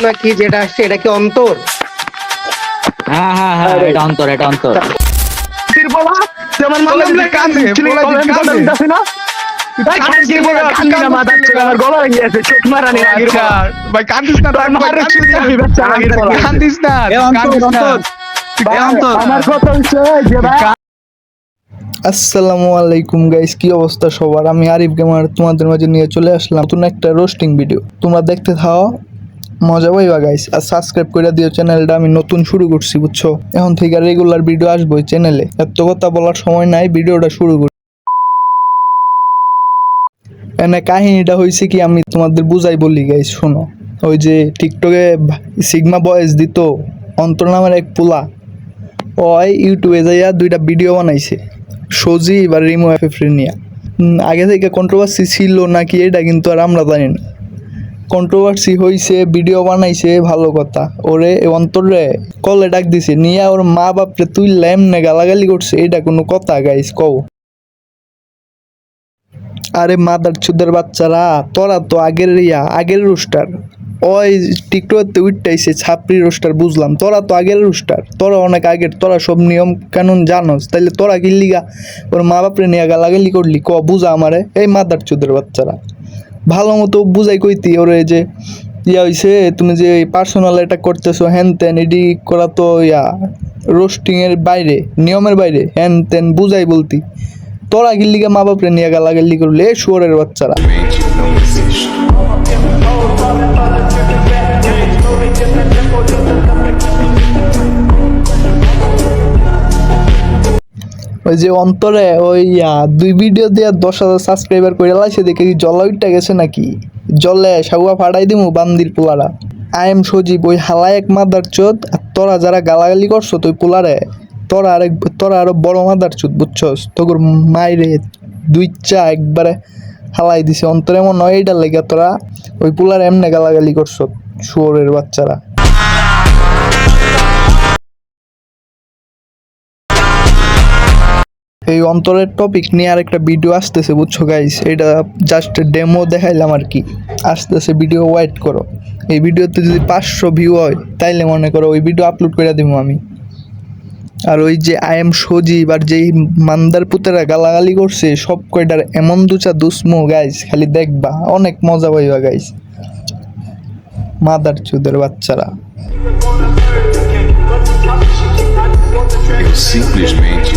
নাকি যেটা আসছে এটা কি অন্তর? হ্যাঁ হ্যাঁ হ্যাঁ, এটা অন্তর, এটা অন্তর। আসসালামু আলাইকুম গাইস, কি অবস্থা সবার? আমি আরিফ গেমার তোমাদের মাঝে নিয়ে চলে আসলাম নতুন একটা রোস্টিং ভিডিও। তোমরা দেখতে থাও, মজা পাইবা গাইস। আর সাবস্ক্রাইব করে দিও চ্যানেলটা, আমি নতুন শুরু করছি বুঝছো। এখন থেকে রেগুলার ভিডিও আসবো চ্যানেলে। এত কথা বলার সময় নাই, ভিডিওটা শুরু করি। এনে কাহিনীটা হয়েছে কি, আমি তোমাদের বুঝাই বলি গাইস, শোনো। ওই যে টিকটকে সিগমা বয়েস দিত, অন্তর নামের এক পোলা, ওই ইউটিউবে যাইয়া দুইটা ভিডিও বানাইছে সজি বা রিমো এফএফ্রেনিয়া। আগে থেকে কন্ট্রোভার্সি ছিল নাকি এটা কিন্তু আর আমরা জানি না। কন্ট্রোভার্সি হয়েছে, ভিডিও বানাইছে, ভালো কথা। ওরে অন্তরে কলে ডাক দিছে, নিয়ে ওর মা বাপরে তুই ল্যামনে গালাগালি করছে, এটা কোনো কথা গাইস কও? আরে মাদার চুদের বাচ্চারা, তোরা তো আগের রোস্টার। ওই টিকটকে উঠতেছে ছাপড়ি রোস্টার, বুঝলাম। তোরা তো আগের রোস্টার, তোরা অনেক আগের, তোরা সব নিয়ম কানুন জানোস। তাইলে তোরা কি লিগা ওর মা বাপরে নিয়ে গালাগালি করলি? ক বুঝা আমারে। এই মাদার চুদের বাচ্চারা, ভালো মতো বুঝাই কইতি ওরে যে ইয়া হইছে, তুমি যে পার্সোনাল অ্যাটাক করতেছো হ্যান ত্যান, এডি করা তো ইয়া রোস্টিং এর বাইরে, নিয়মের বাইরে, হ্যান ত্যান বুঝাই বলতি। তোরা গিল্লিকে মা বাপরে নিয়ে গালাগালি করলে শুয়োরের বাচ্চারা। ওই যে অন্তরে ওই দুই ভিডিও দিয়ে 10,000 সাবস্ক্রাইবার করে লাইছে, দেখে কি জলা উঠটা গেছে নাকি? জলে সাগুয়া ফাড়াই দিমু বান্দির পোলারা। আই এম সজীব, ওই হালাই এক মাদার চোদ। আর তোরা যারা গালাগালি করছো তুই পোলারে, তোরা আরো বড় মাদার চোদ বুঝছস। তোর মাইরে দুই চা একবারে হালাই দিছে। অন্তরে এমন নয় এইটার লেগে তোরা ওই পোলারে এমনি গালাগালি করছো, শুয়োরের বাচ্চারা। এই অন্তরের টপিক নিয়ে আরেকটা ভিডিও আসতেছে বুঝছো গাইস। এটা জাস্ট ডেমো দেখাইলাম আর কি। আসতেছে ভিডিও, ওয়েট করো। এই ভিডিওতে যদি 500 ভিউ হয় তাইলে মনে করো ওই ভিডিও আপলোড করে দিব আমি। আর ওই যে আই এম সজীব আর যেই মান্দার পুতেরা গালাগালি করছে, সব কয়টার এমন দুচা দুসমো গাইস, খালি দেখবা, অনেক মজা পাইবা গাইস। মাদার চুদের বাচ্চারা। Eu simplesmente